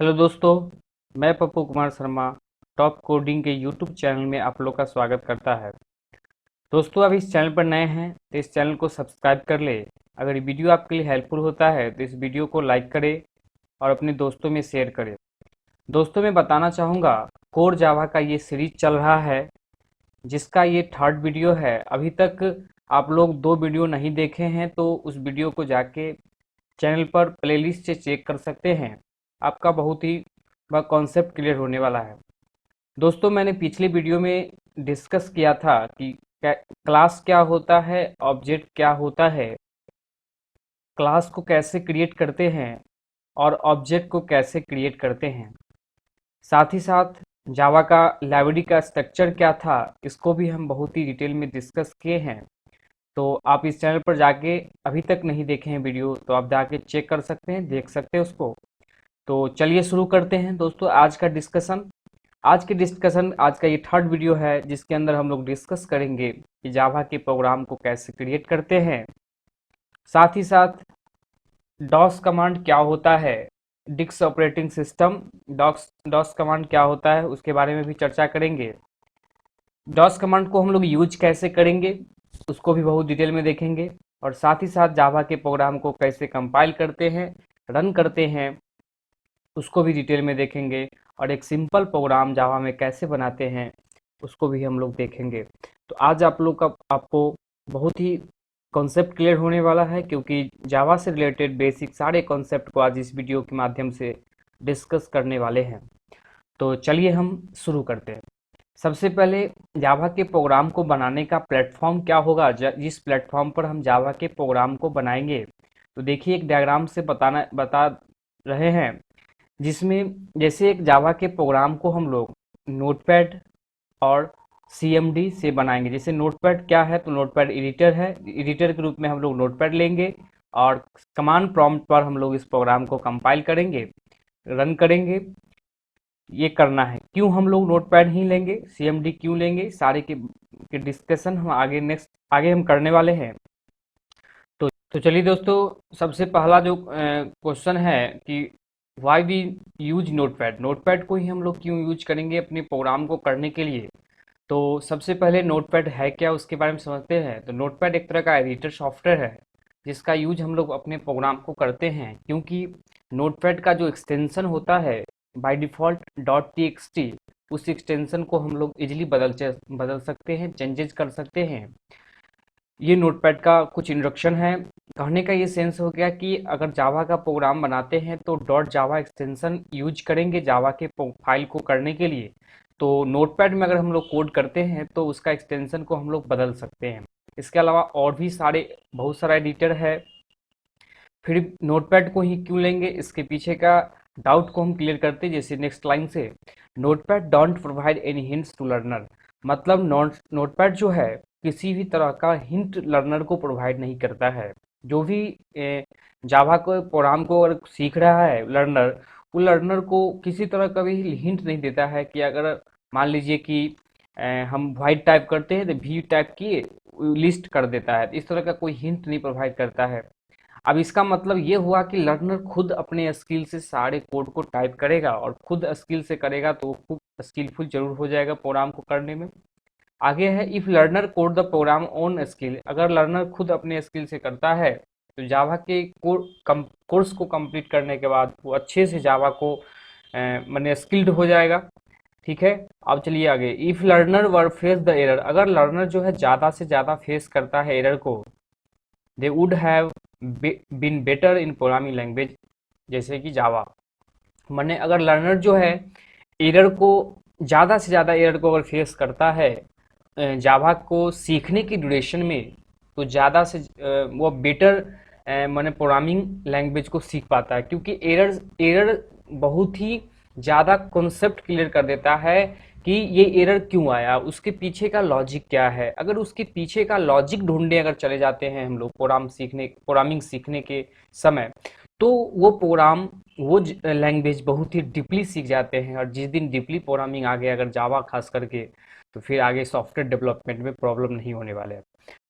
Hello दोस्तों, मैं Pappu Kumar Sharma top coding के यूट्यूब चैनल में आप लोग का स्वागत करता है। दोस्तों, अभी इस चैनल पर नए हैं तो इस चैनल को सब्सक्राइब कर ले। अगर ये वीडियो आपके लिए हेल्पफुल होता है तो इस वीडियो को लाइक करें और अपने दोस्तों में शेयर करें। दोस्तों, मैं बताना चाहूँगा, कोर जावा का ये सीरीज चल रहा है जिसका ये थर्ड वीडियो है। अभी तक आप लोग दो वीडियो नहीं देखे हैं तो उस वीडियो को जाके चैनल पर प्लेलिस्ट से चेक कर सकते हैं। आपका बहुत ही वह कॉन्सेप्ट क्लियर होने वाला है। दोस्तों, मैंने पिछले वीडियो में डिस्कस किया था कि क्लास क्या होता है, ऑब्जेक्ट क्या होता है, क्लास को कैसे क्रिएट करते हैं और ऑब्जेक्ट को कैसे क्रिएट करते हैं। साथ ही साथ जावा का लाइब्रेरी का स्ट्रक्चर क्या था, इसको भी हम बहुत ही डिटेल में डिस्कस किए हैं। तो आप इस चैनल पर जाके अभी तक नहीं देखे हैं वीडियो तो आप जाके चेक कर सकते हैं, देख सकते हैं उसको। तो चलिए शुरू करते हैं दोस्तों आज का डिस्कशन। आज का ये थर्ड वीडियो है जिसके अंदर हम लोग डिस्कस करेंगे कि जावा के प्रोग्राम को कैसे क्रिएट करते हैं। साथ ही साथ डॉस कमांड क्या होता है, disk operating system DOS DOS command क्या होता है उसके बारे में भी चर्चा करेंगे। डॉस कमांड को हम लोग यूज कैसे करेंगे उसको भी बहुत डिटेल में देखेंगे। और साथ ही साथ जावा के प्रोग्राम को कैसे कंपाइल करते हैं, रन करते हैं, उसको भी डिटेल में देखेंगे। और एक सिंपल प्रोग्राम जावा में कैसे बनाते हैं उसको भी हम लोग देखेंगे। तो आज आप लोग का आपको बहुत ही कॉन्सेप्ट क्लियर होने वाला है, क्योंकि जावा से रिलेटेड बेसिक सारे कॉन्सेप्ट को आज इस वीडियो के माध्यम से डिस्कस करने वाले हैं। तो चलिए हम शुरू करते हैं। सबसे पहले जावा के प्रोग्राम को बनाने का प्लेटफॉर्म क्या होगा, जिस प्लेटफॉर्म पर हम जावा के प्रोग्राम को बनाएंगे। तो देखिए, एक डायग्राम से बता रहे हैं जिसमें जैसे एक जावा के प्रोग्राम को हम लोग नोटपैड और सीएमडी से बनाएंगे। जैसे नोटपैड क्या है, तो नोटपैड एडिटर है, एडिटर के रूप में हम लोग नोटपैड लेंगे और कमांड प्रॉम्प्ट पर हम लोग इस प्रोग्राम को कंपाइल करेंगे, रन करेंगे। ये करना है। क्यों हम लोग नोटपैड ही लेंगे, सीएमडी क्यों लेंगे, सारे के डिस्कशन हम आगे हम करने वाले हैं। तो चलिए दोस्तों, सबसे पहला जो क्वेश्चन है कि why we use notepad, notepad को ही हम लोग क्यों यूज करेंगे अपने प्रोग्राम को करने के लिए। तो सबसे पहले नोटपैड है क्या उसके बारे में समझते हैं। तो नोटपैड एक तरह का एडिटर सॉफ्टवेयर है जिसका यूज हम लोग अपने प्रोग्राम को करते हैं, क्योंकि नोटपैड का जो एक्सटेंशन होता है बाय डिफ़ॉल्ट डॉट टी उस एक्सटेंशन को हम लोग इजीली बदल सकते हैं, चेंजेस कर सकते हैं। ये नोटपैड का कुछ इंस्ट्रक्शन है। कहने का ये सेंस हो गया कि अगर जावा का प्रोग्राम बनाते हैं तो डॉट जावा एक्सटेंशन यूज करेंगे जावा के फाइल को करने के लिए। तो नोटपैड में अगर हम लोग कोड करते हैं तो उसका एक्सटेंशन को हम लोग बदल सकते हैं। इसके अलावा और भी बहुत सारा एडिटर है। फिर नोटपैड को ही क्यों लेंगे, इसके पीछे का डाउट को हम क्लियर करते हैं। जैसे नेक्स्ट लाइन से, notepad don't provide any hints to learner, मतलब नोटपैड जो है किसी भी तरह का हिंट लर्नर को प्रोवाइड नहीं करता है। जो भी जावा को प्रोग्राम को अगर सीख रहा है लर्नर, वो लर्नर को किसी तरह का भी हिंट नहीं देता है कि अगर मान लीजिए कि हम वाइट टाइप करते हैं तो वी टाइप किए लिस्ट कर देता है। इस तरह का कोई हिंट नहीं प्रोवाइड करता है। अब इसका मतलब ये हुआ कि लर्नर खुद अपने स्किल से सारे कोड को टाइप करेगा और खुद स्किल से करेगा तो वो खूब स्किलफुल जरूर हो जाएगा प्रोग्राम को करने में। आगे है, if learner code the program on skill, अगर लर्नर खुद अपने स्किल से करता है तो जावा के कोर्स को कंप्लीट करने के बाद वो अच्छे से जावा को माने स्किल्ड हो जाएगा। ठीक है। अब चलिए आगे, if learner were face the error, अगर लर्नर जो है ज़्यादा से ज़्यादा फेस करता है एरर को, they would have been better in programming language जैसे कि जावा। माने अगर लर्नर जो है एरर को ज़्यादा से ज़्यादा एरर को अगर फेस करता है जावा को सीखने की ड्यूरेशन में, तो ज़्यादा से वो बेटर माने प्रोग्रामिंग लैंग्वेज को सीख पाता है, क्योंकि एरर एरर बहुत ही ज़्यादा कॉन्सेप्ट क्लियर कर देता है कि ये एरर क्यों आया, उसके पीछे का लॉजिक क्या है। अगर उसके पीछे का लॉजिक ढूंढने अगर चले जाते हैं हम लोग प्रोग्रामिंग सीखने के समय, तो वो प्रोग्राम वो लैंग्वेज बहुत ही डीपली सीख जाते हैं। और जिस दिन डीपली प्रोग्रामिंग आ गया अगर जावा खास करके, तो फिर आगे सॉफ्टवेयर डेवलपमेंट में प्रॉब्लम नहीं होने वाले हैं।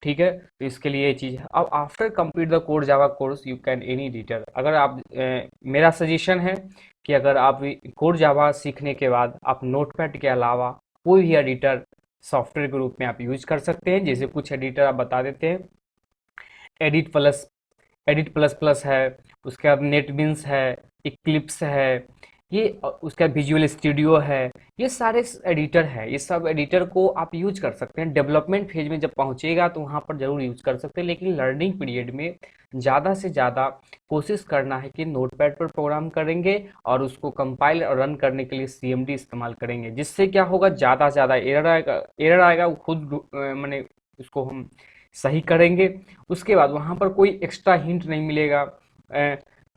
ठीक है, तो इसके लिए ये चीज़ है। अब after complete the core Java course you can any editor, अगर आप मेरा सजेशन है कि अगर आप कोर जावा सीखने के बाद आप नोटपैड के अलावा कोई भी एडिटर सॉफ्टवेयर के रूप में आप यूज कर सकते हैं। जैसे कुछ एडिटर आप बता देते हैं, edit plus, edit plus plus है, उसके बाद नेटबिन्स है, इक्लिप्स है, ये उसका विजुअल स्टूडियो है, ये सारे एडिटर है। ये सब एडिटर को आप यूज कर सकते हैं। डेवलपमेंट फेज में जब पहुंचेगा तो वहाँ पर जरूर यूज कर सकते हैं, लेकिन लर्निंग पीरियड में ज़्यादा से ज़्यादा कोशिश करना है कि नोटपैड पर प्रोग्राम करेंगे और उसको कंपाइल और रन करने के लिए सीएमडी इस्तेमाल करेंगे। जिससे क्या होगा, ज़्यादा से ज़्यादा एरर आएगा वो खुद मैंने उसको हम सही करेंगे। उसके बाद वहाँ पर कोई एक्स्ट्रा हिंट नहीं मिलेगा।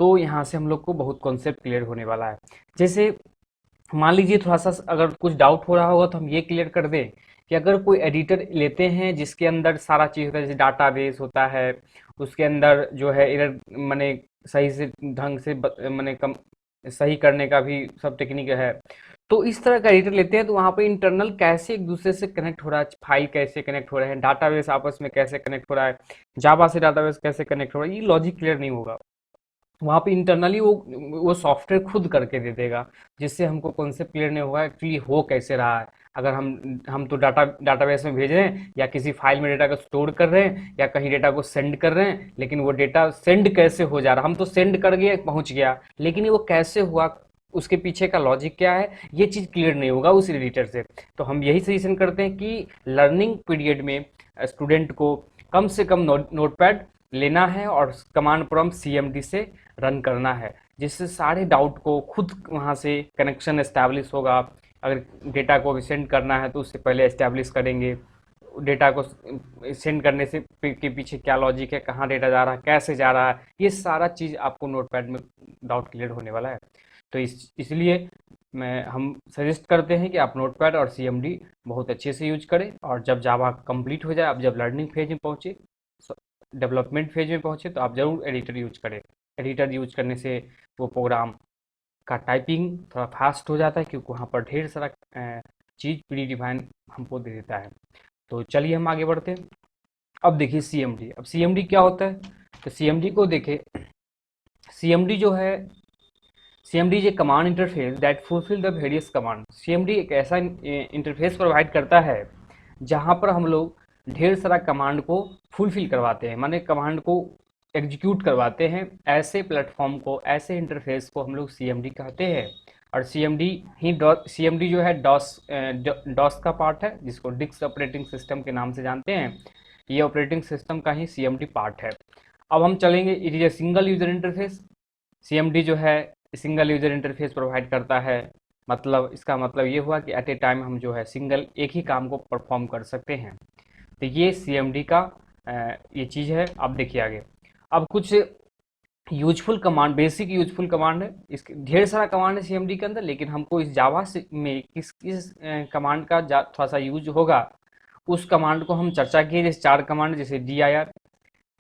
तो यहाँ से हम लोग को बहुत कॉन्सेप्ट क्लियर होने वाला है। जैसे मान लीजिए थोड़ा सा अगर कुछ डाउट हो रहा होगा तो हम ये क्लियर कर दें कि अगर कोई एडिटर लेते हैं जिसके अंदर सारा चीज़ होता है, जैसे डाटाबेस होता है, उसके अंदर जो है एरर माने सही से ढंग से माने कम सही करने का भी सब टेक्निक है, तो इस तरह का एडिटर लेते हैं तो वहाँ पे इंटरनल कैसे एक दूसरे से कनेक्ट हो रहा है, फाइल कैसे कनेक्ट हो रहे हैं, डाटाबेस आपस में कैसे कनेक्ट हो रहा है, जावा से डाटाबेस कैसे कनेक्ट हो रहा है, ये लॉजिक क्लियर नहीं होगा। वहाँ पे इंटरनली वो सॉफ्टवेयर खुद करके दे देगा, जिससे हमको कॉन्सेप्ट क्लियर नहीं होगा एक्चुअली हो कैसे रहा है। अगर हम तो डाटाबेस में भेज रहे हैं या किसी फाइल में डेटा को स्टोर कर रहे हैं या कहीं डेटा को सेंड कर रहे हैं, लेकिन वो डेटा सेंड कैसे हो जा रहा है, हम तो सेंड कर गए पहुंच गया, लेकिन वो कैसे हुआ, उसके पीछे का लॉजिक क्या है, ये चीज़ क्लियर नहीं होगा उस एडिटर से। तो हम यही सजेशन करते हैं कि लर्निंग पीरियड में स्टूडेंट को कम से कम नोटपैड लेना है और कमांड प्रॉम्प्ट सीएमडी से रन करना है, जिससे सारे डाउट को खुद वहाँ से कनेक्शन एस्टैब्लिश होगा। अगर डेटा को सेंड करना है तो उससे पहले एस्टैब्लिश करेंगे, डेटा को सेंड करने से के पीछे क्या लॉजिक है, कहाँ डेटा जा रहा है, कैसे जा रहा है, ये सारा चीज़ आपको नोटपैड में डाउट क्लियर होने वाला है। तो इसलिए हम सजेस्ट करते हैं कि आप नोटपैड और सीएमडी बहुत अच्छे से यूज करें, और जब जावा कंप्लीट हो जाए, आप जब लर्निंग फेज में पहुँचे, डेवलपमेंट फेज में पहुँचे, तो आप ज़रूर एडिटर यूज करें। एडिटर यूज करने से वो प्रोग्राम का टाइपिंग थोड़ा फास्ट हो जाता है, क्योंकि वहाँ पर ढेर सारा चीज़ प्री डिफाइन हमको दे देता है। तो चलिए हम आगे बढ़ते हैं। अब देखिए सीएमडी, अब सीएमडी क्या होता है, तो सीएमडी को देखें। सीएमडी जो है, CMD is a command interface that fulfil the various command. CMD एक ऐसा इंटरफेस प्रोवाइड करता है जहाँ पर हम लोग ढेर सारा कमांड को फुलफिल करवाते हैं, माने कमांड को एग्जीक्यूट करवाते हैं। ऐसे प्लेटफॉर्म को, ऐसे इंटरफेस को हम लोग सीएमडी कहते हैं। और सीएमडी जो है डॉस का पार्ट है, जिसको डिस्क ऑपरेटिंग सिस्टम के नाम से जानते हैं। ये ऑपरेटिंग सिस्टम का ही सीएमडी पार्ट है। अब हम चलेंगे, it is a single user interface. CMD जो है सिंगल यूजर इंटरफेस प्रोवाइड करता है, मतलब इसका मतलब ये हुआ कि एट ए टाइम हम जो है सिंगल एक ही काम को परफॉर्म कर सकते हैं। तो ये सीएमडी का ये चीज़ है। अब देखिए आगे, अब कुछ useful command, basic useful command है। इसके ढेर सारा कमांड है सीएमडी के अंदर, लेकिन हमको इस जावा में किस किस कमांड का थोड़ा सा यूज होगा, उस कमांड को हम चर्चा किए। जैसे 4 कमांड, जैसे dir,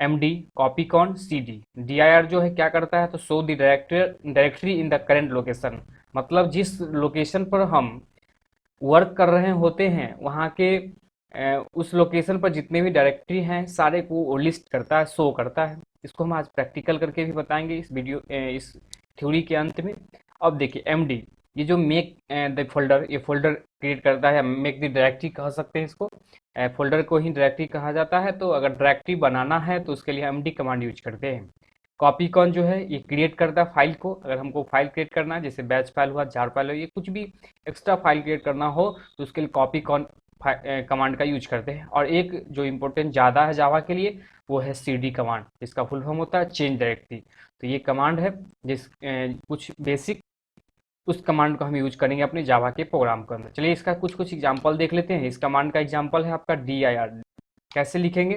md, copycon, cd। dir जो है क्या करता है, तो show the directory in the current location, मतलब जिस लोकेशन पर हम वर्क कर रहे होते हैं वहाँ के उस लोकेशन पर जितने भी डायरेक्टरी हैं सारे को वो लिस्ट करता है, शो करता है। इसको हम आज प्रैक्टिकल करके भी बताएंगे इस इस थ्योरी के अंत में। अब देखिए एमडी, ये जो मेक द फोल्डर, ये फोल्डर क्रिएट करता है, मेक द डायरेक्टरी कह सकते हैं इसको। फोल्डर को ही डायरेक्टरी कहा जाता है। तो अगर डायरेक्टरी बनाना है तो उसके लिए एमडी कमांड यूज करते हैं। कॉपी कॉन जो है ये क्रिएट करता है फाइल को। अगर हमको फाइल क्रिएट करना है, जैसे बैच फाइल हुआ, जार फाइल हो, ये कुछ भी एक्स्ट्रा फाइल क्रिएट करना हो तो उसके लिए कॉपी कॉन कमांड का यूज करते हैं। और एक जो इम्पोर्टेंट ज़्यादा है जावा के लिए, वो है cd कमांड, जिसका फुल फॉर्म होता है चेंज डायरेक्टरी। तो ये कमांड है जिस कुछ बेसिक उस कमांड को हम यूज करेंगे अपने जावा के प्रोग्राम के अंदर। चलिए इसका कुछ कुछ एग्जांपल देख लेते हैं। इस कमांड का एग्जांपल है आपका dir। कैसे लिखेंगे,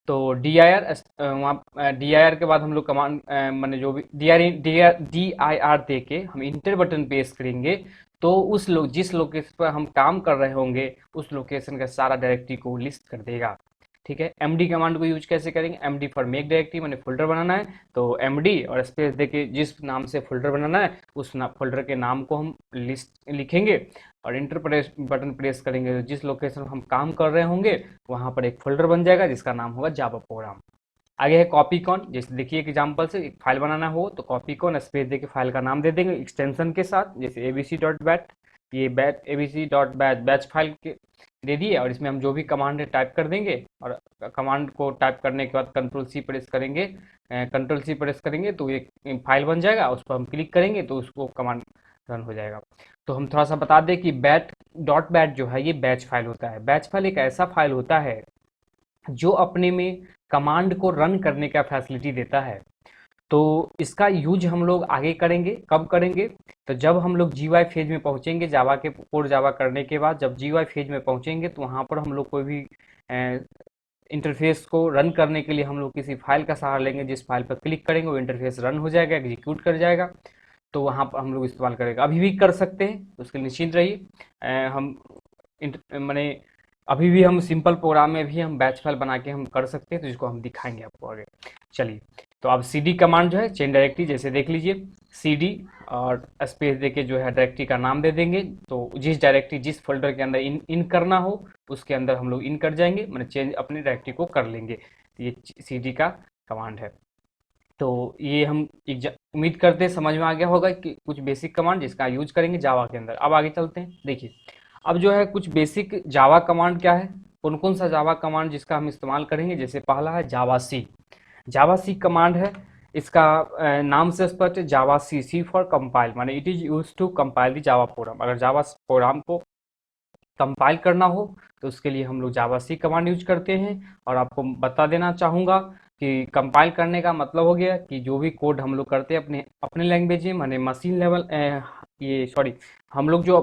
तो dir, वहाँ dir के बाद हम लोग कमांड मैंने जो भी dir दे के हम इंटर बटन प्रेस करेंगे, तो जिस लोकेशन पर हम काम कर रहे होंगे उस लोकेशन का सारा डायरेक्टरी को लिस्ट कर देगा। ठीक है। एमडी कमांड को यूज कैसे करेंगे, एमडी फॉर मेक डायरेक्टरी, मैंने फोल्डर बनाना है तो एमडी और स्पेस देके जिस नाम से फोल्डर बनाना है उस फोल्डर के नाम को हम लिस्ट लिखेंगे और इंटर प्रेस बटन प्रेस करेंगे तो जिस लोकेशन हम काम कर रहे होंगे वहां पर एक फोल्डर बन जाएगा जिसका नाम होगा जावा प्रोग्राम। आगे है कॉपी कॉन, जैसे देखिए एग्जांपल से एक फाइल बनाना हो तो कॉपी कॉन स्पेस देके फाइल का नाम दे देंगे एक्सटेंशन के साथ, जैसे abc.bat, ये बैट abc.bat बैच फाइल के दे दिए और इसमें हम जो भी कमांड है टाइप कर देंगे और कमांड को टाइप करने के बाद कंट्रोल सी प्रेस करेंगे, कंट्रोल सी प्रेस करेंगे तो एक फाइल बन जाएगा, उस पर हम क्लिक करेंगे तो उसको कमांड रन हो जाएगा। तो हम थोड़ा सा बता दें कि बैट जो है ये बैच फाइल होता है। बैच फाइल एक ऐसा फाइल होता है जो अपने में कमांड को रन करने का फैसिलिटी देता है। तो इसका यूज हम लोग आगे करेंगे, कब करेंगे, तो जब हम लोग जीयूआई फेज में पहुंचेंगे, जावा के कोड जावा करने के बाद जब जीयूआई फेज में पहुंचेंगे तो वहां पर हम लोग कोई भी इंटरफेस को रन करने के लिए हम लोग किसी फाइल का सहारा लेंगे, जिस फाइल पर क्लिक करेंगे वो इंटरफेस रन हो जाएगा, एग्जीक्यूट कर जाएगा, तो वहाँ पर हम लोग इस्तेमाल करेंगे। अभी भी कर सकते हैं, उसके लिए निश्चिंत रहिए। हम मैंने अभी भी हम सिंपल प्रोग्राम में भी हम बैच फाइल बना के हम कर सकते हैं, तो जिसको हम दिखाएंगे आपको आगे। चलिए, तो अब cd कमांड जो है चेंज डायरेक्टरी, जैसे देख लीजिए cd और स्पेस देके जो है डायरेक्टरी का नाम दे देंगे, तो जिस डायरेक्टरी जिस फोल्डर के अंदर इन करना हो उसके अंदर हम लोग इन कर जाएंगे, मैंने चेंज अपनी डायरेक्टरी को कर लेंगे। ये cd का कमांड है। तो ये हम उम्मीद करते हैं समझ में आ गया होगा कि कुछ बेसिक कमांड जिसका यूज करेंगे जावा के अंदर। अब आगे चलते हैं, देखिए अब जो है कुछ बेसिक जावा कमांड क्या है, कौन कौन सा जावा कमांड जिसका हम इस्तेमाल करेंगे। जैसे पहला है जावा सी, जावा सी कमांड है, इसका नाम से स्पष्ट है, जावा सी फॉर कंपाइल, माने it is use to compile the Java program. अगर जावा प्रोग्राम को कंपाइल करना हो तो उसके लिए हम लोग जावा सी कमांड यूज करते हैं। और आपको बता देना चाहूँगा कि कंपाइल करने का मतलब हो गया कि जो भी कोड हम लोग करते हैं अपने अपने लैंग्वेज में, माने मशीन लेवल ये सॉरी हम लोग जो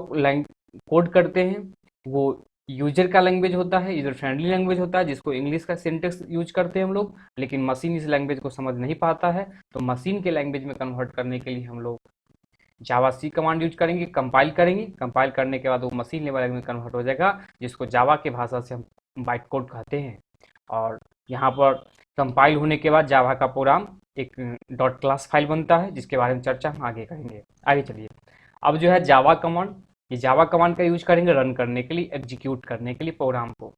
कोड करते हैं वो यूजर का लैंग्वेज होता है, यूजर फ्रेंडली लैंग्वेज होता है, जिसको इंग्लिश का सिंटेक्स यूज करते हैं हम लोग, लेकिन मशीन इस लैंग्वेज को समझ नहीं पाता है, तो मशीन के लैंग्वेज में कन्वर्ट करने के लिए हम लोग जावा सी कमांड यूज करेंगे, कंपाइल करेंगे, कंपाइल करने के बाद वो मशीन लेवल में कन्वर्ट हो जाएगा, जिसको जावा के भाषा से हम बाइट कोड कहते हैं। और यहाँ पर कंपाइल होने के बाद जावा का प्रोग्राम एक डॉट क्लास फाइल बनता है, जिसके बारे में चर्चा हम आगे करेंगे। आगे चलिए, अब जो है जावा कमांड, ये जावा कमांड का यूज करेंगे रन करने के लिए, एग्जीक्यूट करने के लिए प्रोग्राम को।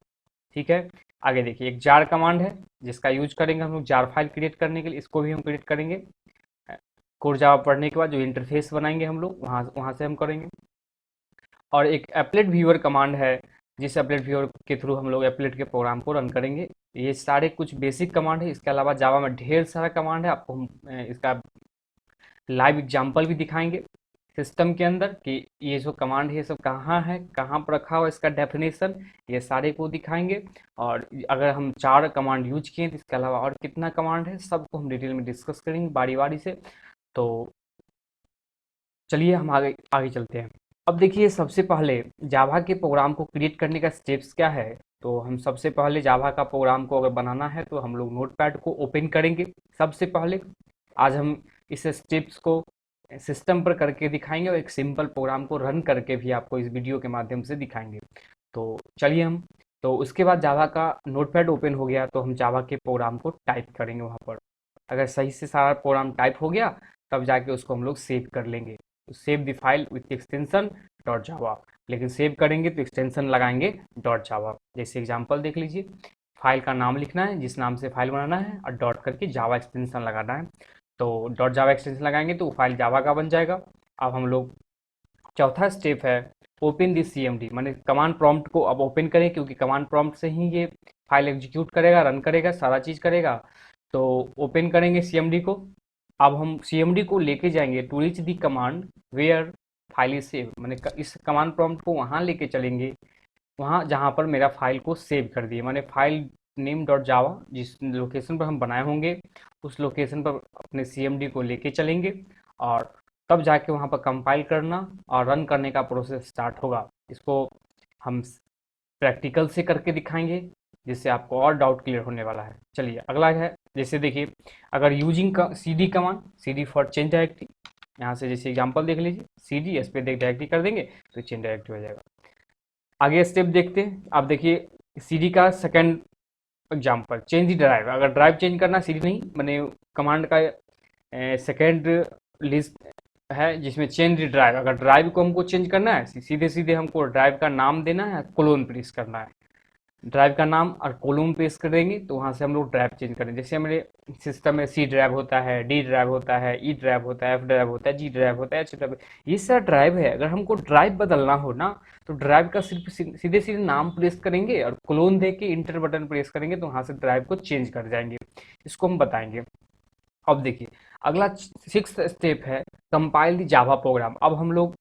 ठीक है, आगे देखिए एक जार कमांड है जिसका यूज करेंगे हम लोग जार फाइल क्रिएट करने के लिए, इसको भी हम क्रिएट करेंगे कोड जावा पढ़ने के बाद जो इंटरफेस बनाएंगे हम लोग वहाँ वहाँ से हम करेंगे। और एक एप्लेट व्यूअर कमांड है, जिस एप्लेट व्यूअर के थ्रू हम लोग एप्लेट के प्रोग्राम को रन करेंगे। ये सारे कुछ बेसिक कमांड है, इसके अलावा जावा में ढेर सारा कमांड है, आपको हम इसका लाइव एग्जाम्पल भी दिखाएंगे सिस्टम के अंदर कि ये जो कमांड है ये सब कहाँ है, कहाँ पर रखा हुआ, इसका डेफिनेशन, ये सारे को दिखाएंगे। और अगर हम 4 कमांड यूज किए तो इसके अलावा और कितना कमांड है सबको हम डिटेल में डिस्कस करेंगे बारी बारी से। तो चलिए हम आगे आगे चलते हैं। अब देखिए सबसे पहले जावा के प्रोग्राम को क्रिएट करने का स्टेप्स क्या है। तो हम सबसे पहले जावा का प्रोग्राम को अगर बनाना है तो हम लोग नोटपैड को ओपन करेंगे सबसे पहले। आज हम इस स्टेप्स को सिस्टम पर करके दिखाएंगे और एक सिंपल प्रोग्राम को रन करके भी आपको इस वीडियो के माध्यम से दिखाएंगे। तो चलिए हम, तो उसके बाद जावा का नोटपैड ओपन हो गया तो हम जावा के प्रोग्राम को टाइप करेंगे वहाँ पर। अगर सही से सारा प्रोग्राम टाइप हो गया तब जाके उसको हम लोग सेव कर लेंगे, save the file with extension dot जावा। लेकिन सेव करेंगे तो एक्सटेंशन लगाएंगे डॉट जावा। जैसे एग्जांपल देख लीजिए, फाइल का नाम लिखना है जिस नाम से फाइल बनाना है और डॉट करके जावा एक्सटेंशन लगाना है, तो डॉट जावा एक्सटेंशन लगाएंगे तो फाइल जावा का बन जाएगा। अब हम लोग चौथा स्टेप है ओपन दिस CMD, माने कमांड प्रॉम्प्ट को अब ओपन करें, क्योंकि कमांड प्रॉम्प्ट से ही ये फाइल एग्जीक्यूट करेगा, रन करेगा, सारा चीज़ करेगा। तो ओपन करेंगे CMD को। अब हम CMD को लेके जाएंगे to reach the command where file is save, मैंने इस कमांड प्रॉम्प्ट को वहाँ लेके चलेंगे वहाँ जहाँ पर मेरा फाइल को सेव कर दिए, मैंने फाइल नेम डॉट जावा जिस लोकेशन पर हम बनाए होंगे उस लोकेशन पर अपने CMD को लेके चलेंगे और तब जाके वहाँ पर कंपाइल करना और रन करने का प्रोसेस स्टार्ट होगा। इसको हम प्रैक्टिकल से करके दिखाएंगे जिससे आपको और डाउट क्लियर होने वाला है। चलिए अगला है, जैसे देखिए अगर using CD command, CD for change directory, यहाँ से जैसे एग्जांपल देख लीजिए CD इस पर डायरेक्टरी कर देंगे तो चेंज डायरेक्टरी हो जाएगा। आगे स्टेप देखते हैं। आप देखिए CD का सेकंड एग्जाम्पल चेंज ड्राइव, अगर ड्राइव चेंज करना सीधी नहीं मैंने कमांड का सेकेंड लिस्ट है जिसमें चेंज ड्राइव, अगर ड्राइव को हमको चेंज करना है सीधे सीधे हमको ड्राइव का नाम देना है, कोलोन प्रेस करना है, ड्राइव का नाम और कोलोन प्रेस कर देंगे तो वहाँ से हम लोग ड्राइव चेंज करें। जैसे हमारे सिस्टम में सी ड्राइव होता है, डी ड्राइव होता है, ई ड्राइव होता है, एफ ड्राइव होता है, जी ड्राइव होता है, एच ड्राइव, ये सारा ड्राइव है। अगर हमको ड्राइव बदलना हो ना तो ड्राइव का सिर्फ सीधे सीधे नाम प्रेस करेंगे और क्लोन दे के इंटर बटन प्रेस करेंगे तो वहाँ से ड्राइव को चेंज कर जाएंगे। इसको हम बताएंगे। अब देखिए अगला सिक्स्थ स्टेप है कंपाइल द जावा प्रोग्राम। अब हम लोग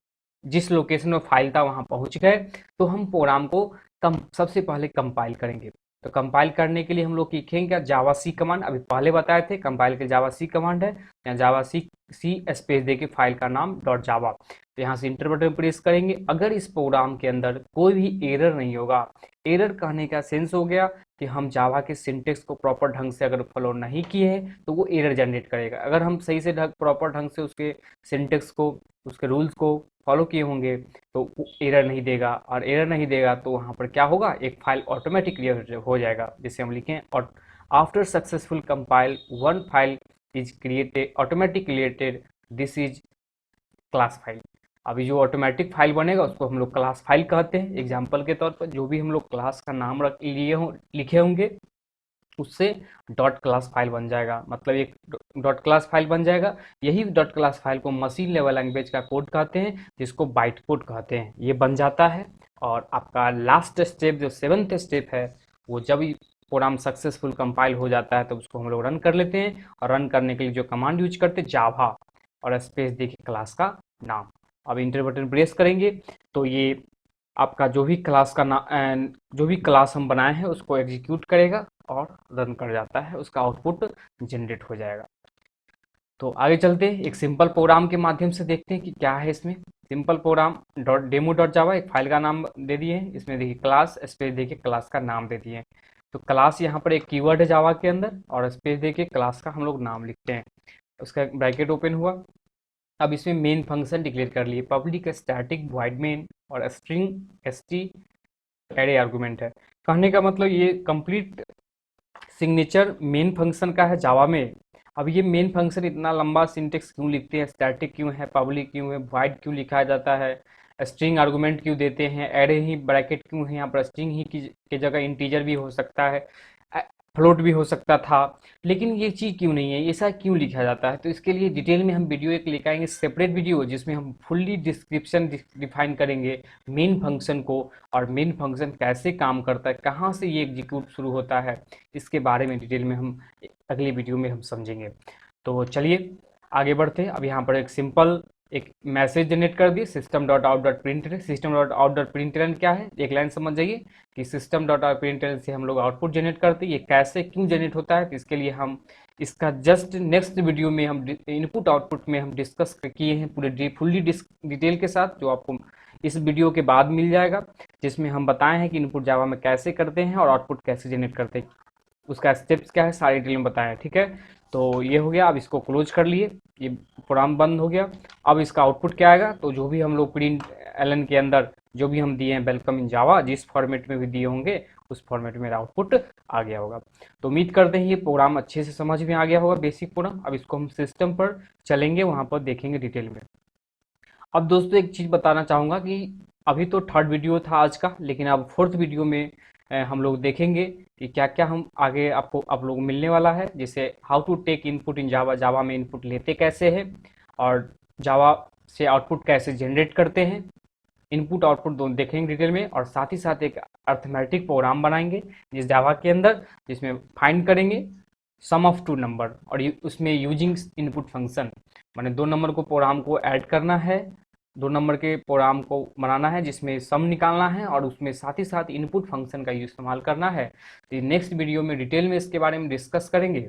जिस लोकेशन में फाइल था वहां पहुंच गए तो हम प्रोग्राम को सबसे पहले कंपाइल करेंगे। तो कंपाइल करने के लिए हम लोग लिखेंगे क्या, जावा सी कमांड, अभी पहले बताए थे कंपाइल के जावा सी कमांड है, या जावा सी सी स्पेस दे के फाइल का नाम डॉट जावा, तो यहाँ से इंटर बटन प्रेस करेंगे। अगर इस प्रोग्राम के अंदर कोई भी एरर नहीं होगा, एरर कहने का सेंस हो गया कि हम जावा के सिंटेक्स को प्रॉपर ढंग से अगर फॉलो नहीं किए हैं तो वो एरर जनरेट करेगा। अगर हम सही से प्रॉपर ढंग से उसके सिंटेक्स को, उसके रूल्स को फॉलो किए होंगे तो वो एरर नहीं देगा, और एरर नहीं देगा तो वहाँ पर क्या होगा, एक फाइल ऑटोमेटिक क्रिएट हो जाएगा। जैसे हम लिखें और after successful compile one file is created automatic created, this is class file. अभी जो ऑटोमेटिक फाइल बनेगा उसको हम लोग क्लास फाइल कहते हैं। एग्जाम्पल के तौर पर जो भी हम लोग क्लास का नाम रख लिए हों लिखे होंगे उससे डॉट क्लास फाइल बन जाएगा, मतलब एक डॉट क्लास फाइल बन जाएगा। यही डॉट क्लास फाइल को मशीन लेवल लैंग्वेज का कोड कहते हैं, जिसको बाइट कोड कहते हैं। ये बन जाता है और आपका लास्ट स्टेप जो सेवन्थ स्टेप है वो जब प्रोग्राम सक्सेसफुल कंपाइल हो जाता है तो उसको हम लोग रन कर लेते हैं। और रन करने के लिए जो कमांड यूज करते हैं जावा और स्पेस देखिए क्लास का नाम। अब इंटर बटन प्रेस करेंगे तो ये आपका जो भी क्लास का नाम, जो भी क्लास हम बनाए हैं उसको एग्जीक्यूट करेगा और रन कर जाता है, उसका आउटपुट जनरेट हो जाएगा। तो आगे चलते हैं एक सिंपल प्रोग्राम के माध्यम से देखते हैं कि क्या है इसमें। Simple program dot demo dot Java, एक फाइल का नाम दे दिए हैं, इसमें देखिए क्लास स्पेस देखिए क्लास का नाम दे दिए हैं। तो क्लास यहाँ पर एक कीवर्ड है जावा के अंदर और स्पेस देखिए क्लास का हम लोग नाम लिखते हैं, उसका ब्रैकेट ओपन हुआ। अब इसमें मेन फंक्शन डिक्लेयर कर लिए, पब्लिक स्टैटिक वॉइड मेन और स्ट्रिंग st एरे आर्गुमेंट है। कहने का मतलब ये कंप्लीट सिग्नेचर मेन फंक्शन का है जावा में। अब ये मेन फंक्शन इतना लंबा सिंटेक्स क्यों लिखते हैं, स्टैटिक क्यों है, पब्लिक क्यों है, वॉइड क्यों लिखा जाता है, स्ट्रिंग आर्गुमेंट क्यों देते हैं, एरे ही ब्रैकेट क्यों है, यहाँ पर स्ट्रिंग ही की जगह इंटीजर भी हो सकता है, फ्लोट भी हो सकता था, लेकिन ये चीज़ क्यों नहीं है, ऐसा क्यों लिखा जाता है। तो इसके लिए डिटेल में हम वीडियो एक लेकर आएंगे, सेपरेट वीडियो, जिसमें हम फुल्ली डिस्क्रिप्शन डिफाइन करेंगे मेन फंक्शन को, और मेन फंक्शन कैसे काम करता है, कहाँ से ये एग्जीक्यूट शुरू होता है, इसके बारे में डिटेल में हम अगली वीडियो में हम समझेंगे। तो चलिए आगे बढ़ते हैं। अब यहाँ पर एक सिंपल एक मैसेज जनरेट कर दिए, system dot out dot print. System dot out dot print क्या है, एक लाइन समझ जाइए कि सिस्टम डॉट आउट प्रिंट से हम लोग आउटपुट जनरेट करते हैं। ये कैसे क्यों जनरेट होता है, तो इसके लिए हम इसका जस्ट नेक्स्ट वीडियो में हम इनपुट आउटपुट में हम डिस्कस किए हैं पूरे फुल्ली डिटेल के साथ, जो आपको इस वीडियो के बाद मिल जाएगा, जिसमें हम बताए हैं कि इनपुट जावा में कैसे करते हैं और आउटपुट कैसे जनरेट करते हैं, उसका स्टेप्स क्या है सारी डिटेल में बताया है। ठीक है, तो ये हो गया। अब इसको क्लोज कर लिए, ये प्रोग्राम बंद हो गया। अब इसका आउटपुट क्या आएगा, तो जो भी हम लोग प्रिंट एलन के अंदर जो भी हम दिए हैं वेलकम इन जावा, जिस फॉर्मेट में भी दिए होंगे उस फॉर्मेट में मेरा आउटपुट आ गया होगा। तो उम्मीद करते हैं ये प्रोग्राम अच्छे से समझ में आ गया होगा, बेसिक प्रोग्राम। अब इसको हम सिस्टम पर चलेंगे, वहाँ पर देखेंगे डिटेल में। अब दोस्तों एक चीज़ बताना चाहूँगा कि अभी तो थर्ड वीडियो था आज का, लेकिन अब फोर्थ वीडियो में हम लोग देखेंगे कि क्या क्या हम आगे आपको आप लोग मिलने वाला है, जैसे how to take input in Java, Java में इनपुट लेते कैसे हैं और जावा से आउटपुट कैसे जनरेट करते हैं, इनपुट आउटपुट दोनों देखेंगे डिटेल में। और साथ ही साथ एक अर्थमेटिक प्रोग्राम बनाएंगे जिस जावा के अंदर, जिसमें फाइंड करेंगे सम ऑफ टू नंबर, और उसमें यूजिंग इनपुट फंक्शन, माने दो नंबर को प्रोग्राम को ऐड करना है, दो नंबर के प्रोग्राम को बनाना है जिसमें सम निकालना है और उसमें साथ ही साथ इनपुट फंक्शन का इस्तेमाल करना है। तो नेक्स्ट वीडियो में डिटेल में इसके बारे में डिस्कस करेंगे।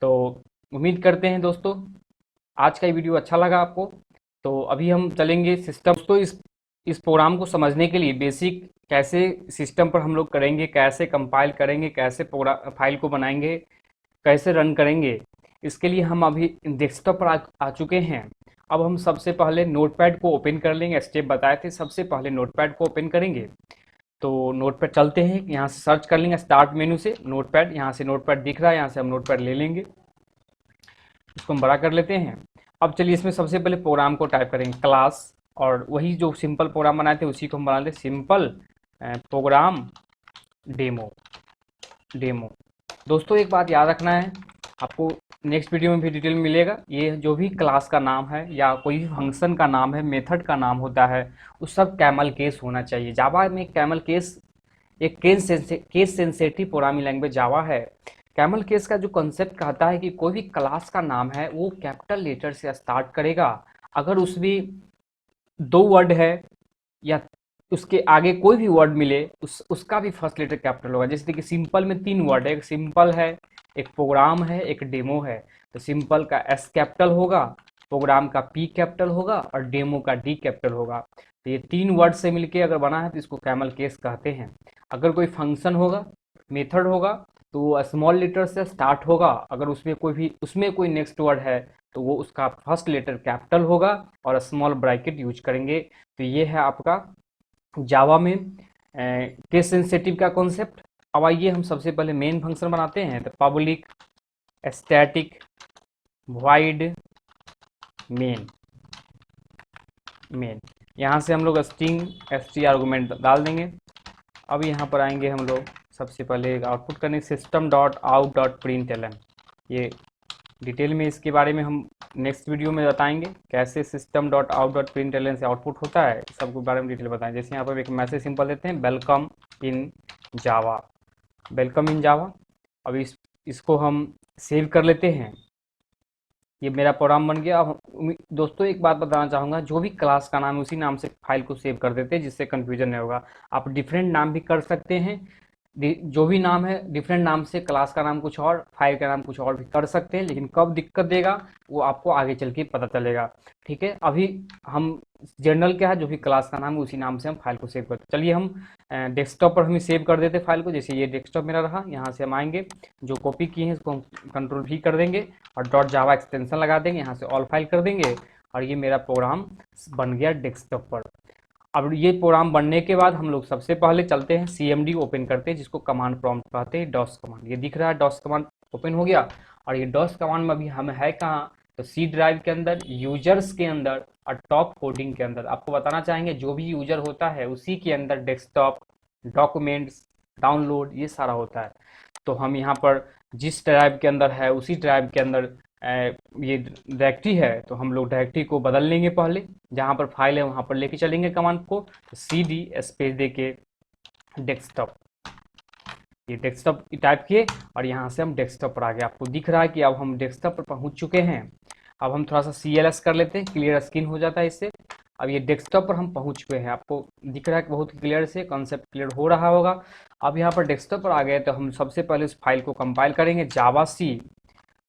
तो उम्मीद करते हैं दोस्तों आज का वीडियो अच्छा लगा आपको। तो अभी हम चलेंगे सिस्टम। तो इस प्रोग्राम को समझने के लिए बेसिक कैसे सिस्टम पर हम लोग करेंगे, कैसे कंपाइल करेंगे, कैसे फाइल को बनाएंगे, कैसे रन करेंगे, इसके लिए हम अभी डेस्कटॉप पर आ चुके हैं। अब हम सबसे पहले नोटपैड को ओपन कर लेंगे, स्टेप बताए थे, सबसे पहले नोटपैड को ओपन करेंगे। तो नोटपैड चलते हैं, यहाँ से सर्च कर लेंगे स्टार्ट मेनू से नोटपैड, यहाँ से नोटपैड दिख रहा है, यहाँ से हम नोटपैड ले लेंगे, इसको हम बड़ा कर लेते हैं। अब चलिए इसमें सबसे पहले प्रोग्राम को टाइप करेंगे क्लास, और वही जो सिंपल प्रोग्राम बनाए थे उसी को हम बना लेते सिंपल प्रोग्राम डेमो। डेमो दोस्तों एक बात याद रखना है, आपको नेक्स्ट वीडियो में भी डिटेल में मिलेगा, ये जो भी क्लास का नाम है या कोई भी फंक्शन का नाम है, मेथड का नाम होता है, उस सब कैमल केस होना चाहिए। जावा में कैमल केस एक case sensitive programming language Java है। कैमल केस का जो कॉन्सेप्ट कहता है कि कोई भी क्लास का नाम है वो कैपिटल लेटर से स्टार्ट करेगा, अगर उसमें 2 वर्ड है या उसके आगे कोई भी वर्ड मिले उसका भी फर्स्ट लेटर कैपिटल होगा। जैसे कि सिंपल में 3 वर्ड है, एक सिंपल है, एक प्रोग्राम है, एक डेमो है। तो सिंपल का एस कैपिटल होगा, प्रोग्राम का पी कैपिटल होगा और डेमो का डी कैपिटल होगा। तो ये 3 वर्ड से मिलके अगर बना है तो इसको कैमल केस कहते हैं। अगर कोई फंक्शन होगा, मेथड होगा, तो वो स्मॉल लेटर से स्टार्ट होगा, अगर उसमें कोई नेक्स्ट वर्ड है तो वो उसका फर्स्ट लेटर कैपिटल होगा और स्मॉल ब्रैकेट यूज करेंगे। तो ये है आपका जावा में केस सेंसिटिव का कॉन्सेप्ट। अब आइए हम सबसे पहले मेन फंक्शन बनाते हैं। तो पब्लिक स्टैटिक वाइड मेन, यहाँ से हम लोग स्ट्रिंग str आर्गूमेंट डाल देंगे। अब यहाँ पर आएंगे हम लोग सबसे पहले आउटपुट करने system dot out dot print L N. ये डिटेल में इसके बारे में हम नेक्स्ट वीडियो में बताएंगे कैसे system dot out dot print L N से आउटपुट होता है, सबके बारे में डिटेल बताएं। जैसे यहाँ पर एक मैसेज सिंपल देते हैं welcome in Java, welcome in जावा। अब इसको हम सेव कर लेते हैं, ये मेरा प्रोग्राम बन गया। अब दोस्तों एक बात बताना चाहूँगा, जो भी क्लास का नाम है उसी नाम से फाइल को सेव कर देते हैं जिससे कन्फ्यूजन नहीं होगा। आप डिफरेंट नाम भी कर सकते हैं, जो भी नाम है डिफरेंट नाम से, क्लास का नाम कुछ और, फाइल का नाम कुछ और भी कर सकते हैं, लेकिन कब दिक्कत देगा वो आपको आगे चल के पता चलेगा। ठीक है, अभी हम जनरल क्या है, जो भी क्लास का नाम है उसी नाम से हम फाइल को सेव करते हैं। चलिए हम डेस्कटॉप पर हम सेव कर देते फाइल को। जैसे ये डेस्कटॉप मेरा रहा, यहाँ से हम आएंगे, जो कॉपी किए हैं इसको हम कंट्रोल भी कर देंगे और डॉट जावा एक्सटेंशन लगा देंगे, यहाँ से ऑल फाइल कर देंगे और ये मेरा प्रोग्राम बन गया डेस्कटॉप पर। अब ये प्रोग्राम बनने के बाद हम लोग सबसे पहले चलते हैं CMD ओपन करते हैं, जिसको कमांड प्रॉम्प्ट कहते हैं, डॉस कमांड। ये दिख रहा है डॉस कमांड ओपन हो गया। और ये डॉस कमांड में अभी हम है कहाँ, तो सी ड्राइव के अंदर, यूजर्स के अंदर और टॉप कोडिंग के अंदर। आपको बताना चाहेंगे जो भी यूजर होता है उसी के अंदर डेस्कटॉप, डॉक्यूमेंट्स, डाउनलोड ये सारा होता है। तो हम यहाँ पर जिस ड्राइव के अंदर है उसी ड्राइव के अंदर ये डायरेक्टरी है, तो हम लोग डायरेक्टरी को बदल लेंगे। पहले जहाँ पर फाइल है वहाँ पर लेके चलेंगे कमांड को, तो CD स्पेस दे के डेस्कटॉप, ये डेस्कटॉप टाइप किए और यहाँ से हम डेस्कटॉप पर आ गए। आपको दिख रहा है कि अब हम डेस्कटॉप पर पहुँच चुके हैं। अब हम थोड़ा सा CLS कर लेते हैं, क्लियर स्क्रीन हो जाता है इससे। अब ये डेस्कटॉप पर हम पहुँच चुके हैं, आपको दिख रहा है कि बहुत क्लियर से कॉन्सेप्ट क्लियर हो रहा होगा। अब यहाँ पर डेस्कटॉप पर आ गए तो हम सबसे पहले उस फाइल को कंपाइल करेंगे, जावा सी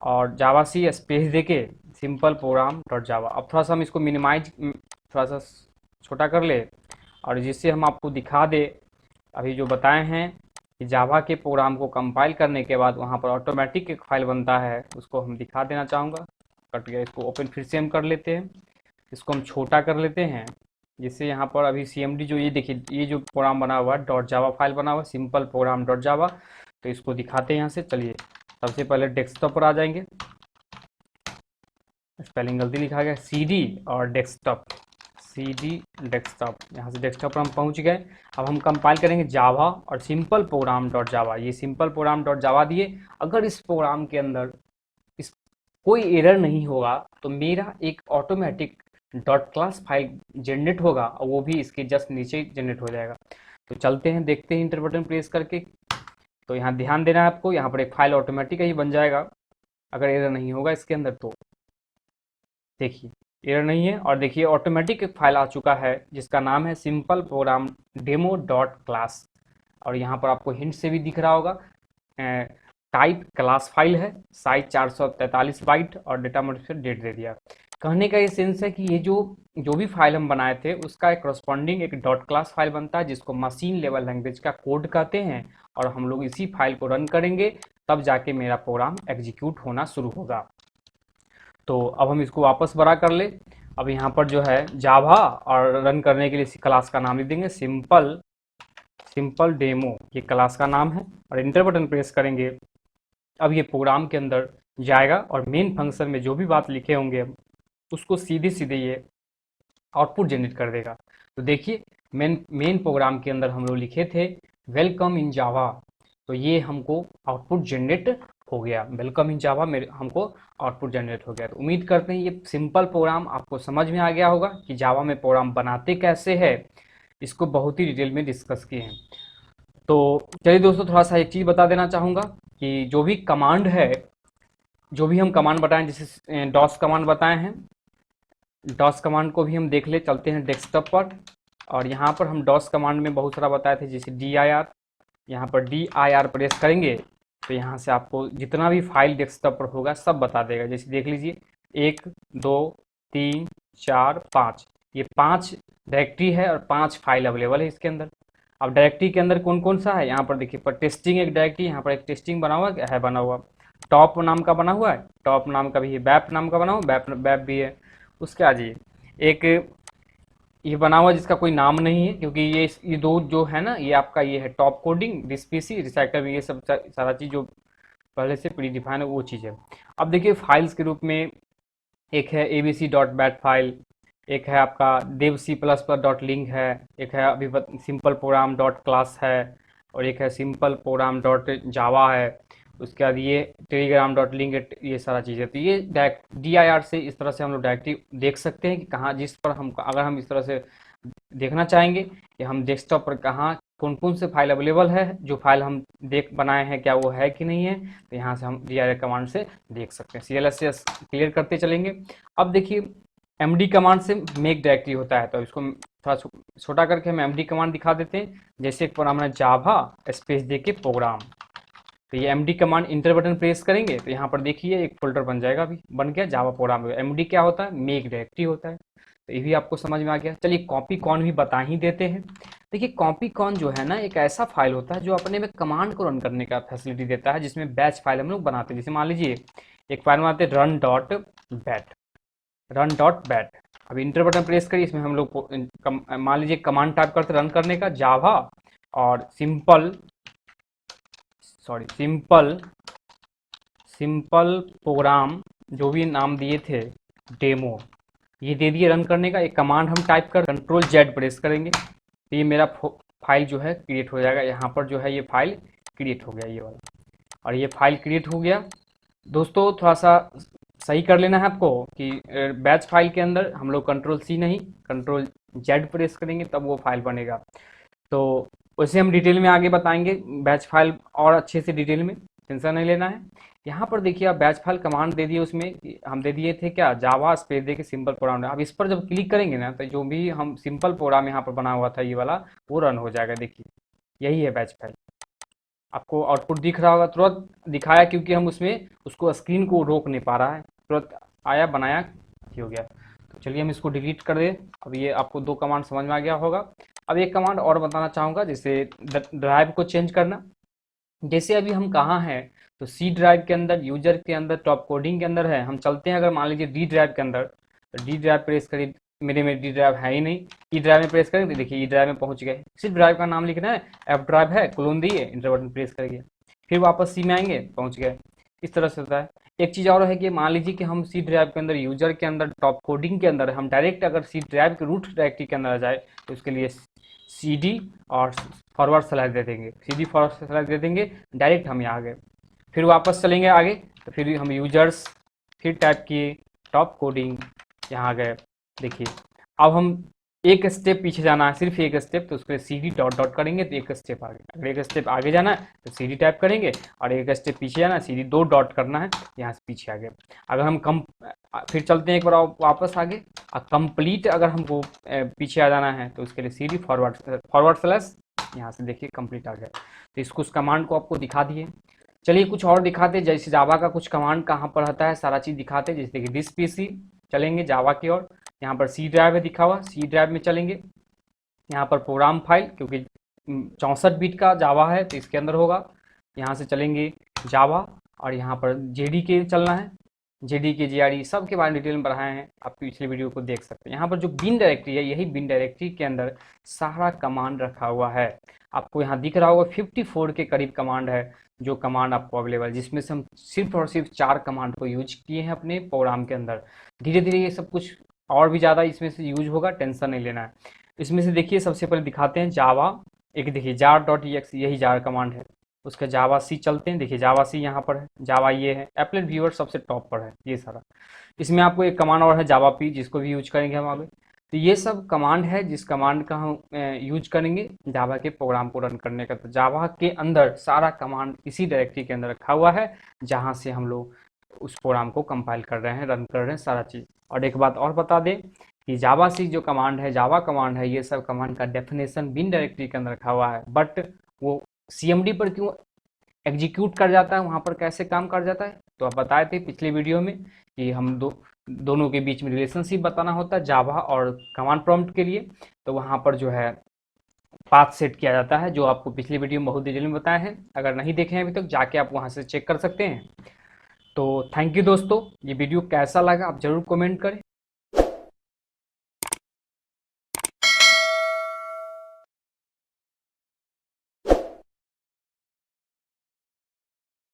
और जावा सी स्पेस देके सिंपल प्रोग्राम डॉट जावा। अब थोड़ा सा हम इसको मिनिमाइज थोड़ा सा छोटा कर ले और जिससे हम आपको दिखा दे अभी जो बताए हैं कि जावा के प्रोग्राम को कंपाइल करने के बाद वहाँ पर ऑटोमेटिक एक फाइल बनता है, उसको हम दिखा देना चाहूँगा। कट गया, इसको ओपन फिर से हम कर लेते हैं, इसको हम छोटा कर लेते हैं, जिससे यहाँ पर अभी CMD जो ये देखिए ये जो प्रोग्राम बना हुआ है डॉट जावा फाइल बना हुआ है, सिंपल प्रोग्राम डॉट जावा। तो इसको दिखाते हैं यहाँ से। चलिए सबसे पहले डेस्कटॉप पर आ जाएंगे, स्पेलिंग गलती लिखा गया CD और डेस्कटॉप, CD डेस्कटॉप, यहाँ से डेस्कटॉप पर हम पहुँच गए। अब हम कंपाइल करेंगे जावा और सिंपल प्रोग्राम डॉट जावा। ये सिंपल प्रोग्राम डॉट जावा दिए, अगर इस प्रोग्राम के अंदर इस कोई एरर नहीं होगा तो मेरा एक automatic dot class file generate होगा और वो भी इसके जस्ट नीचे जनरेट हो जाएगा। तो चलते हैं, देखते हैं इंटर बटन प्रेस करके। तो यहाँ ध्यान देना है आपको, यहाँ पर एक फाइल ऑटोमेटिक ही बन जाएगा अगर एरर नहीं होगा इसके अंदर। तो देखिए एरर नहीं है और देखिए ऑटोमेटिक एक फाइल आ चुका है जिसका नाम है simple program demo dot class. और यहाँ पर आपको हिंट से भी दिख रहा होगा, टाइप क्लास फाइल है, साइज 443 बाइट और डेटा मॉडिफायर डेट दे दिया। कहने का ये सेंस है कि ये जो भी फाइल हम बनाए थे उसका एक करस्पॉन्डिंग एक डॉट क्लास फाइल बनता है जिसको मशीन लेवल लैंग्वेज का कोड कहते हैं, और हम लोग इसी फाइल को रन करेंगे तब जाके मेरा प्रोग्राम एग्जीक्यूट होना शुरू होगा। तो अब हम इसको वापस बड़ा कर ले। अब यहाँ पर जो है जावा और रन करने के लिए क्लास का नाम लिख देंगे सिंपल सिंपल डेमो ये क्लास का नाम है, और इंटर बटन प्रेस करेंगे। अब ये प्रोग्राम के अंदर जाएगा और मेन फंक्शन में जो भी बात लिखे होंगे हम उसको सीधे सीधे ये आउटपुट जनरेट कर देगा। तो देखिए मेन मेन प्रोग्राम के अंदर हम लोग लिखे थे वेलकम इन जावा, तो ये हमको आउटपुट जनरेट हो गया। वेलकम इन जावा मेरे हमको आउटपुट जनरेट हो गया। तो उम्मीद करते हैं ये सिंपल प्रोग्राम आपको समझ में आ गया होगा कि जावा में प्रोग्राम बनाते कैसे है, इसको बहुत ही डिटेल में डिस्कस किए हैं। तो चलिए दोस्तों, थोड़ा सा एक चीज़ बता देना चाहूँगा कि जो भी कमांड है, जो भी हम कमांड बताएं, जैसे डॉस कमांड बताए हैं, डॉस कमांड को भी हम देख ले चलते हैं डेस्कटॉप पर। और यहाँ पर हम डॉस कमांड में बहुत सारा बताए थे, जैसे dir, यहाँ पर dir प्रेस करेंगे तो यहाँ से आपको जितना भी फाइल डेस्कटॉप पर होगा सब बता देगा। जैसे देख लीजिए 1 2 3 4 5, ये 5 डायरेक्टरी है और 5 फाइल अवेलेबल है इसके अंदर। अब डायरेक्टरी के अंदर कौन कौन सा है, यहाँ पर देखिए पर टेस्टिंग एक डायरेक्टरी, यहाँ पर एक टेस्टिंग बना हुआ है, बना हुआ टॉप नाम का बना हुआ है, टॉप नाम का भी है, बैप नाम का बना हुआ, बैप भी है। उसके आज एक ये बना हुआ जिसका कोई नाम नहीं है, क्योंकि ये दो जो है ना, ये आपका ये है टॉप कोडिंग, डिस्पीसी, रिसाइकल, ये सब सारा चीज़ जो पहले से प्री डिफाइन है वो चीज़ है। अब देखिए फाइल्स के रूप में एक है abc.bat फाइल, एक है आपका dev c++ डॉट लिंक है, एक है अभी सिंपल प्रोग्राम डॉट क्लास है, और एक है सिंपल प्रोग्राम डॉट जावा है। उसके बाद ये टेलीग्राम डॉट लिंक, ये सारा चीज़ है। तो ये dir से इस तरह से हम लोग डायरेक्टली देख सकते हैं कि कहाँ, जिस पर हम अगर हम इस तरह से देखना चाहेंगे कि हम डेस्कटॉप पर कहाँ कौन कौन से फाइल अवेलेबल है, जो फाइल हम देख बनाए हैं क्या वो है कि नहीं है, तो यहाँ से हम dir कमांड से देख सकते हैं। clss क्लियर करते चलेंगे। अब देखिए md कमांड से मेक डायरेक्टरी होता है, तो इसको थोड़ा छोटा करके हम md कमांड दिखा देते हैं। जैसे एक प्रोग्राम है जावा स्पेस दे के प्रोग्राम, तो ये md command inter button press करेंगे तो यहाँ पर देखिए एक फोल्डर बन जाएगा, अभी बन गया जावा प्रोग्राम। md क्या होता है, मेक डायरेक्टरी होता है। तो ये भी आपको समझ में आ गया। चलिए कॉपी कॉन भी बता ही देते हैं। देखिए कॉपी कॉन जो है ना, एक ऐसा फाइल होता है जो अपने में कमांड को रन करने का फैसिलिटी देता है, जिसमें बैच फाइल हम लोग बनाते हैं। जैसे मान लीजिए एक फाइल बनाते हैं रन डॉट बैट। अब इंटर बटन प्रेस करिए, इसमें हम लोग मान लीजिए कमांड टाइप करते रन करने का जावा और सिंपल प्रोग्राम जो भी नाम दिए थे डेमो, ये दे दिए रन करने का। एक कमांड हम टाइप कर Ctrl+Z प्रेस करेंगे तो ये मेरा फाइल जो है क्रिएट हो जाएगा। यहाँ पर जो है ये फाइल क्रिएट हो गया, ये वाला, और ये फाइल क्रिएट हो गया। दोस्तों थोड़ा सा सही कर लेना है आपको कि बैच फाइल के अंदर हम लोग Ctrl+C नहीं Ctrl+Z प्रेस करेंगे तब वो फाइल बनेगा। तो वैसे हम डिटेल में आगे बताएंगे बैच फाइल और अच्छे से डिटेल में, टेंशन नहीं लेना है। यहाँ पर देखिए आप बैच फाइल कमांड दे दिए, उसमें हम दे दिए थे क्या, जावा स्पेस दे के सिंपल प्रोग्राम। अब इस पर जब क्लिक करेंगे ना तो जो भी हम सिंपल प्रोग्राम यहाँ पर बना हुआ था ये वाला, वो रन हो जाएगा। देखिए यही है बैच फाइल, आपको आउटपुट दिख रहा होगा, तुरंत दिखाया क्योंकि हम उसमें उसको स्क्रीन को रोक नहीं पा रहा है, तुरंत आया बनाया हो गया। तो चलिए हम इसको डिलीट कर दें। अब ये आपको 2 कमांड समझ में आ गया होगा। अब एक कमांड और बताना चाहूँगा, जैसे ड्राइव को चेंज करना। जैसे अभी हम कहाँ हैं, तो सी ड्राइव के अंदर, यूजर के अंदर, टॉप कोडिंग के अंदर है। हम चलते हैं अगर मान लीजिए डी ड्राइव के अंदर, तो डी ड्राइव प्रेस करिए, मेरे में डी ड्राइव है ही नहीं। ई ड्राइव में प्रेस करेंगे तो देखिए ई ड्राइव में पहुंच गए। सिर्फ ड्राइव का नाम लिखना है, एफ ड्राइव है, क्लोन दिए, इंटर बटन प्रेस करेंगे, फिर वापस सी में आएंगे, पहुंच गए। इस तरह से होता है। एक चीज़ और है कि मान लीजिए कि हम सी ड्राइव के अंदर, यूजर के अंदर, टॉप कोडिंग के अंदर, हम डायरेक्ट अगर सी ड्राइव के रूट डायरेक्टरी के अंदर आ जाए तो उसके लिए CD और फॉरवर्ड स्लैश दे देंगे, CD फॉरवर्ड स्लैश दे देंगे, डायरेक्ट हम यहाँ आ गए। फिर वापस चलेंगे आगे तो फिर हम यूजर्स, फिर टाइप किए टॉप कोडिंग, यहाँ आ गए। देखिए अब हम एक स्टेप पीछे जाना है, सिर्फ एक स्टेप, तो उसके लिए CD डॉट डॉट करेंगे तो एक स्टेप आगे। अगर एक स्टेप आगे जाना है तो CD टाइप करेंगे, और एक स्टेप पीछे जाना है CD 2 डॉट करना है, यहाँ से पीछे आगे। अगर हम फिर चलते हैं एक बार वापस आगे, कंप्लीट अगर हमको पीछे आ जाना है तो उसके लिए CD फॉरवर्ड स्लैश, यहाँ से देखिए कंप्लीट आ गया। तो इसको, उस कमांड को आपको दिखा दिए। चलिए कुछ और दिखाते, जैसे जावा का कुछ कमांड कहाँ पर रहता है सारा चीज़ दिखाते। जैसे देखिए डिस PC, चलेंगे जावा की ओर, यहाँ पर सी ड्राइव है दिखा हुआ, सी ड्राइव में चलेंगे। यहाँ पर प्रोग्राम फाइल, क्योंकि 64 बिट का जावा है तो इसके अंदर होगा। यहाँ से चलेंगे जावा, और यहाँ पर JDK चलना है, जेडीके जीआरई सब के बारे में डिटेल में पढ़ाए हैं, आप पिछले वीडियो को देख सकते हैं। यहाँ पर जो बिन डायरेक्टरी है, यही बिन डायरेक्टरी के अंदर सारा कमांड रखा हुआ है। आपको यहाँ दिख रहा होगा 54 के करीब कमांड है, जो कमांड आपको अवेलेबल है, जिसमें से हम सिर्फ और सिर्फ 4 कमांड को यूज किए हैं अपने प्रोग्राम के अंदर। धीरे धीरे ये सब कुछ और भी ज़्यादा इसमें से यूज होगा, टेंशन नहीं लेना है। इसमें से देखिए सबसे पहले दिखाते हैं जावा। एक देखिए jar.exe, यही जार कमांड है। उसका जावा सी चलते हैं, देखिए जावा सी यहाँ पर है, जावा ये है, एप्लेट व्यूअर सबसे टॉप पर है ये सारा। इसमें आपको एक कमांड और है जावा पी, जिसको भी यूज करेंगे हम आगे। तो ये सब कमांड है, जिस कमांड का हम यूज करेंगे जावा के प्रोग्राम को रन करने का। तो जावा के अंदर सारा कमांड इसी डायरेक्टरी के अंदर रखा हुआ है, जहाँ से हम लोग उस प्रोग्राम को कंपाइल कर रहे हैं, रन कर रहे हैं सारा चीज़। और एक बात और बता दें कि जावा सी जो कमांड है, जावा कमांड है, ये सब कमांड का डेफिनेशन बिन डायरेक्टरी के अंदर रखा हुआ है, बट वो सीएमडी पर क्यों एग्जीक्यूट कर जाता है, वहाँ पर कैसे काम कर जाता है, तो आप बताए थे पिछले वीडियो में कि हम दोनों के बीच में रिलेशनशिप बताना होता है जावा और कमांड प्रॉम्प्ट के लिए। तो वहाँ पर जो है पाथ सेट किया जाता है, जो आपको पिछले वीडियो में बहुत डिटेल में बताया है। अगर नहीं देखे हैं अभी तक, जाके आप वहाँ से चेक कर सकते हैं। तो थैंक यू दोस्तों, ये वीडियो कैसा लगा आप ज़रूर कमेंट करें।